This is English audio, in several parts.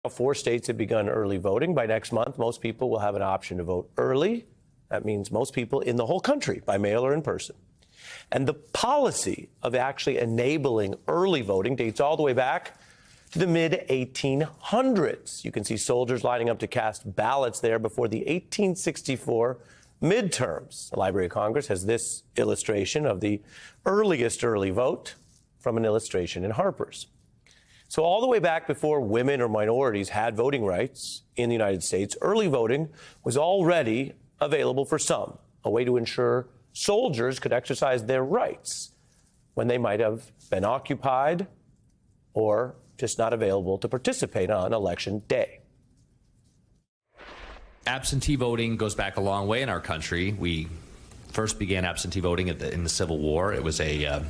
4 states have begun early voting. By next month, most people will have an option to vote early. That means most people in the whole country, by mail or in person. And the policy of actually enabling early voting dates all the way back to the mid-1800s. You can see soldiers lining up to cast ballots there before the 1864 midterms. The Library of Congress has this illustration of the earliest early vote from an illustration in Harper's. So all the way back before women or minorities had voting rights in the United States, early voting was already available for some, a way to ensure soldiers could exercise their rights when they might have been occupied or just not available to participate on Election Day. Absentee voting goes back a long way in our country. We first began absentee voting in the Civil War. It was a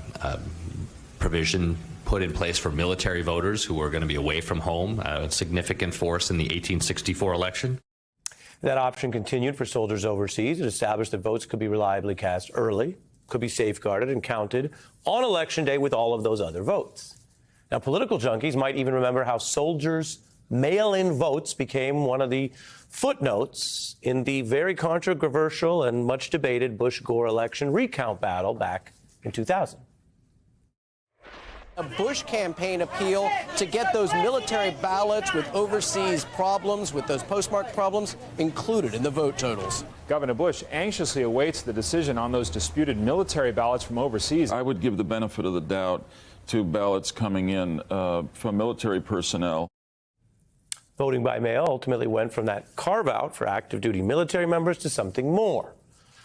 provision put in place for military voters who were going to be away from home, a significant force in the 1864 election. That option continued for soldiers overseas. It established that votes could be reliably cast early, could be safeguarded and counted on Election Day with all of those other votes. Now, political junkies might even remember how soldiers' mail-in votes became one of the footnotes in the very controversial and much debated Bush-Gore election recount battle back in 2000. A Bush campaign appeal to get those military ballots with overseas problems, with those postmark problems, included in the vote totals. Governor Bush anxiously awaits the decision on those disputed military ballots from overseas. I would give the benefit of the doubt to ballots coming in from military personnel. Voting by mail ultimately went from that carve-out for active duty military members to something more.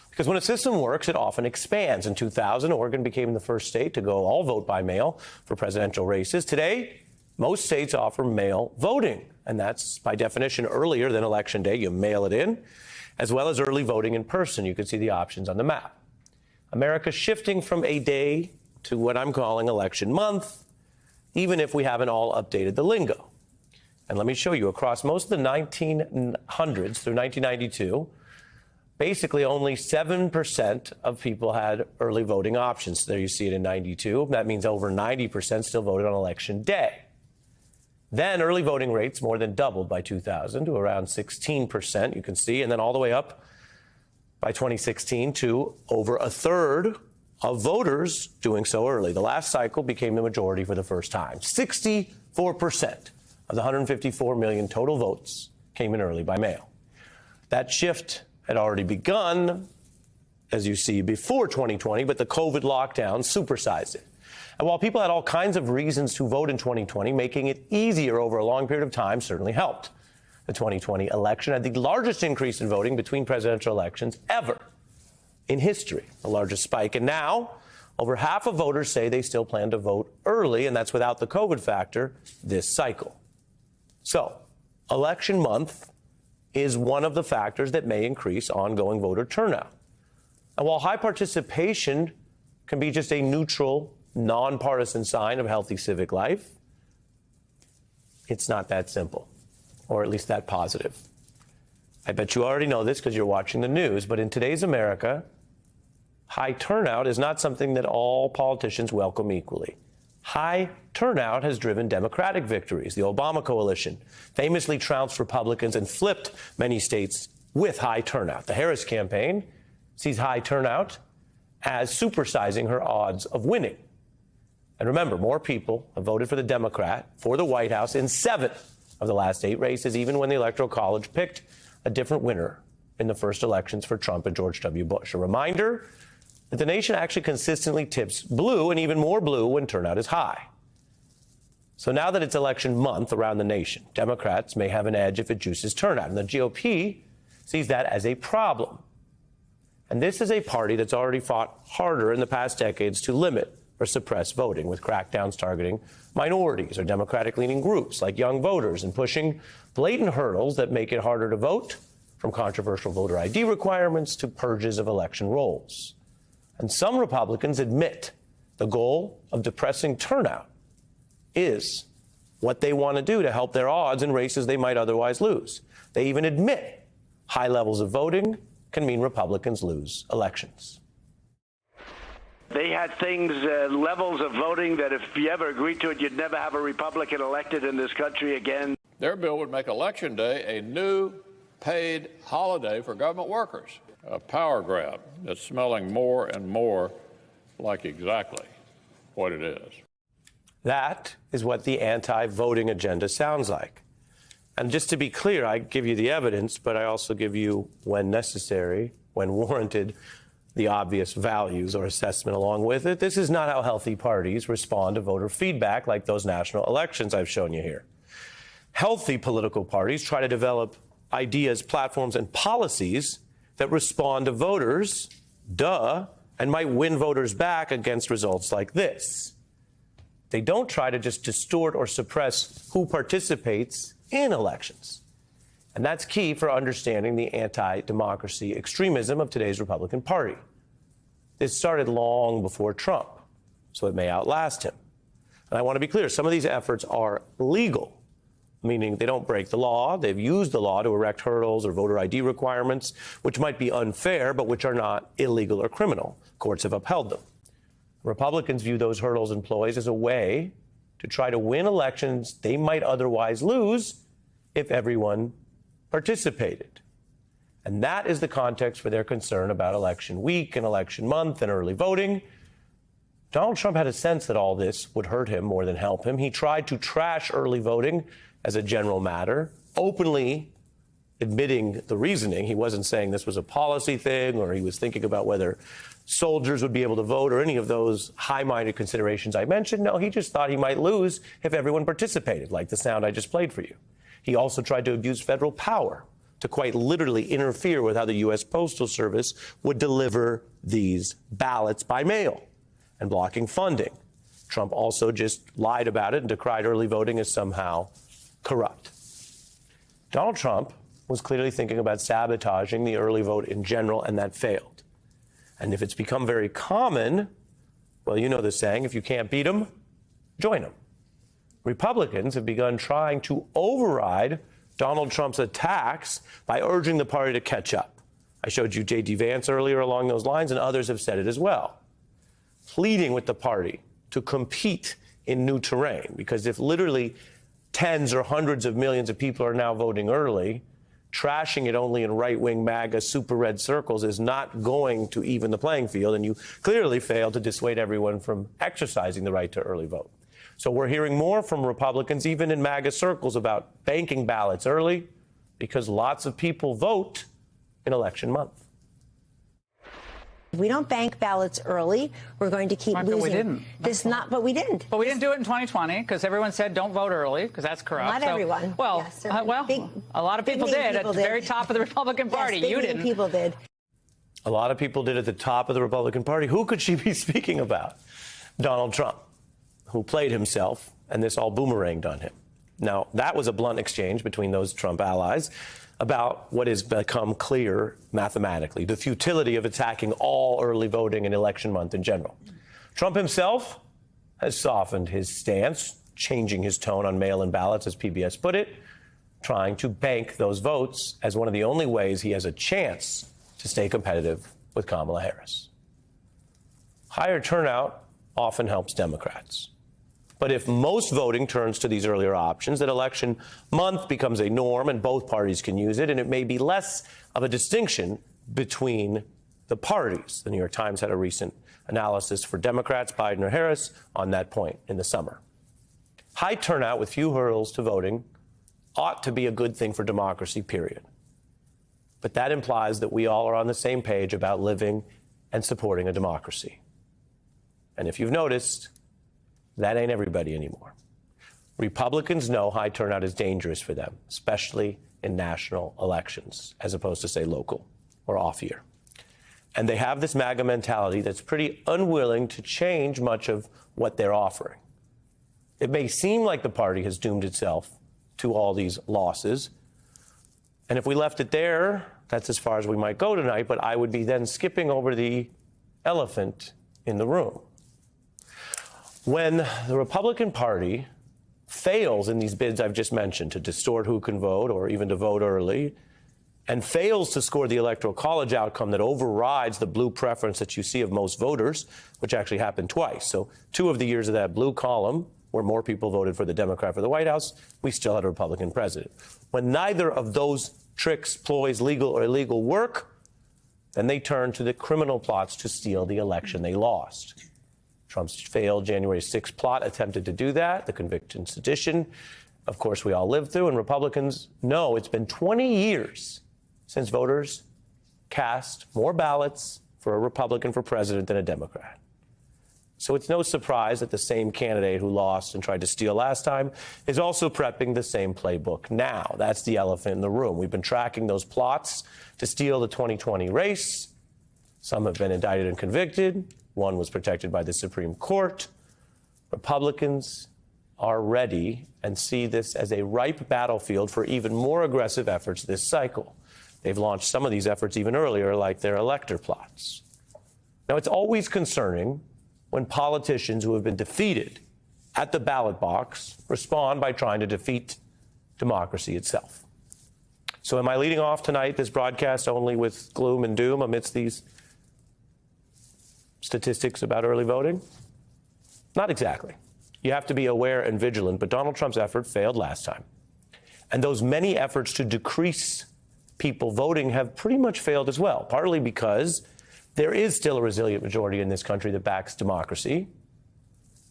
Because when a system works, it often expands. In 2000, Oregon became the first state to go all vote by mail for presidential races. Today, most states offer mail voting, and that's by definition earlier than Election Day. You mail it in, as well as early voting in person. You can see the options on the map. America's shifting from a day to what I'm calling election month, even if we haven't all updated the lingo. And let me show you, across most of the 1900s through 1992, basically only 7% of people had early voting options. There you see it in 92. That means over 90% still voted on Election Day. Then early voting rates more than doubled by 2000 to around 16%, you can see, and then all the way up by 2016 to over a third of voters doing so early. The last cycle became the majority for the first time. 64% of the 154 million total votes came in early by mail. That shift had already begun, as you see, before 2020, but the COVID lockdown supersized it. And while people had all kinds of reasons to vote in 2020, making it easier over a long period of time certainly helped. The 2020 election had the largest increase in voting between presidential elections ever in history, the largest spike. And now, over half of voters say they still plan to vote early, and that's without the COVID factor this cycle. So, election month is one of the factors that may increase ongoing voter turnout. And while high participation can be just a neutral, nonpartisan sign of healthy civic life, it's not that simple, or at least that positive. I bet you already know this because you're watching the news, but in today's America, high turnout is not something that all politicians welcome equally. High turnout has driven Democratic victories. The Obama coalition famously trounced Republicans and flipped many states with high turnout. The Harris campaign sees high turnout as supersizing her odds of winning. And remember, more people have voted for the Democrat for the White House in 7 of the last 8 races, even when the Electoral College picked a different winner in the first elections for Trump and George W. Bush. A reminder that the nation actually consistently tips blue, and even more blue when turnout is high. So now that it's election month around the nation, Democrats may have an edge if it juices turnout, and the GOP sees that as a problem. And this is a party that's already fought harder in the past decades to limit or suppress voting, with crackdowns targeting minorities or Democratic-leaning groups like young voters, and pushing blatant hurdles that make it harder to vote, from controversial voter ID requirements to purges of election rolls. And some Republicans admit the goal of depressing turnout is what they want to do to help their odds in races they might otherwise lose. They even admit high levels of voting can mean Republicans lose elections. They had things, levels of voting that if you ever agreed to it, you'd never have a Republican elected in this country again. Their bill would make Election Day a new paid holiday for government workers. A power grab that's smelling more and more like exactly what it is. That is what the anti-voting agenda sounds like. And just to be clear, I give you the evidence, but I also give you, when necessary, when warranted, the obvious values or assessment along with it. This is not how healthy parties respond to voter feedback like those national elections I've shown you here. Healthy political parties try to develop ideas, platforms, and policies that respond to voters, and might win voters back against results like this. They don't try to just distort or suppress who participates in elections. And that's key for understanding the anti-democracy extremism of today's Republican Party. This started long before Trump, so it may outlast him. And I want to be clear, some of these efforts are legal, meaning they don't break the law. They've used the law to erect hurdles or voter ID requirements, which might be unfair, but which are not illegal or criminal. Courts have upheld them. Republicans view those hurdles and ploys as a way to try to win elections they might otherwise lose if everyone participated. And that is the context for their concern about election week and election month and early voting. Donald Trump had a sense that all this would hurt him more than help him. He tried to trash early voting as a general matter, openly admitting the reasoning. He wasn't saying this was a policy thing or he was thinking about whether soldiers would be able to vote or any of those high-minded considerations I mentioned. No, he just thought he might lose if everyone participated, like the sound I just played for you. He also tried to abuse federal power to quite literally interfere with how the U.S. Postal Service would deliver these ballots by mail and blocking funding. Trump also just lied about it and decried early voting as somehow corrupt. Donald Trump was clearly thinking about sabotaging the early vote in general, and that failed. And if it's become very common, well, you know the saying, if you can't beat them, join them. Republicans have begun trying to override Donald Trump's attacks by urging the party to catch up. I showed you J.D. Vance earlier along those lines, and others have said it as well, pleading with the party to compete in new terrain, because if literally tens or hundreds of millions of people are now voting early, trashing it only in right-wing MAGA super red circles is not going to even the playing field, and you clearly failed to dissuade everyone from exercising the right to early vote. So we're hearing more from Republicans, even in MAGA circles, about banking ballots early because lots of people vote in election month. If we don't bank ballots early, we're going to keep losing. But we didn't. But we didn't. But we didn't do it in 2020 because everyone said don't vote early because that's corrupt. Not everyone. Well, yes, a lot of people did at the very top of the Republican Party. Yes, you didn't. People did. A lot of people did at the top of the Republican Party. Who could she be speaking about? Donald Trump, who played himself, and this all boomeranged on him. Now, that was a blunt exchange between those Trump allies about what has become clear mathematically, the futility of attacking all early voting in election month in general. Trump himself has softened his stance, changing his tone on mail-in ballots, as PBS put it, trying to bank those votes as one of the only ways he has a chance to stay competitive with Kamala Harris. Higher turnout often helps Democrats. But if most voting turns to these earlier options, then election month becomes a norm and both parties can use it, and it may be less of a distinction between the parties. The New York Times had a recent analysis for Democrats, Biden or Harris, on that point in the summer. High turnout with few hurdles to voting ought to be a good thing for democracy, period. But that implies that we all are on the same page about living and supporting a democracy. And if you've noticed, that ain't everybody anymore. Republicans know high turnout is dangerous for them, especially in national elections, as opposed to, say, local or off year. And they have this MAGA mentality that's pretty unwilling to change much of what they're offering. It may seem like the party has doomed itself to all these losses. And if we left it there, that's as far as we might go tonight, but I would be then skipping over the elephant in the room. When the Republican Party fails in these bids I've just mentioned to distort who can vote or even to vote early, and fails to score the Electoral College outcome that overrides the blue preference that you see of most voters, which actually happened twice. So 2 of the years of that blue column, where more people voted for the Democrat for the White House, we still had a Republican president. When neither of those tricks, ploys, legal or illegal, work, then they turn to the criminal plots to steal the election they lost. Trump's failed January 6th plot attempted to do that, the conviction sedition, of course, we all lived through, and Republicans know it's been 20 years since voters cast more ballots for a Republican for president than a Democrat. So it's no surprise that the same candidate who lost and tried to steal last time is also prepping the same playbook now. That's the elephant in the room. We've been tracking those plots to steal the 2020 race. Some have been indicted and convicted. One was protected by the Supreme Court. Republicans are ready and see this as a ripe battlefield for even more aggressive efforts this cycle. They've launched some of these efforts even earlier, like their elector plots. Now, it's always concerning when politicians who have been defeated at the ballot box respond by trying to defeat democracy itself. So am I leading off tonight, this broadcast, only with gloom and doom amidst these statistics about early voting? Not exactly. You have to be aware and vigilant, but Donald Trump's effort failed last time. And those many efforts to decrease people voting have pretty much failed as well, partly because there is still a resilient majority in this country that backs democracy,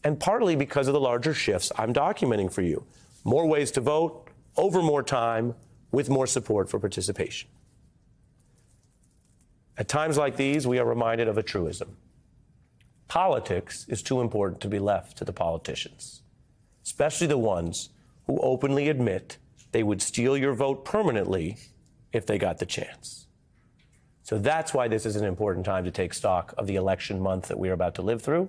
and partly because of the larger shifts I'm documenting for you. More ways to vote, over more time, with more support for participation. At times like these, we are reminded of a truism. Politics is too important to be left to the politicians, especially the ones who openly admit they would steal your vote permanently if they got the chance. So that's why this is an important time to take stock of the election month that we are about to live through.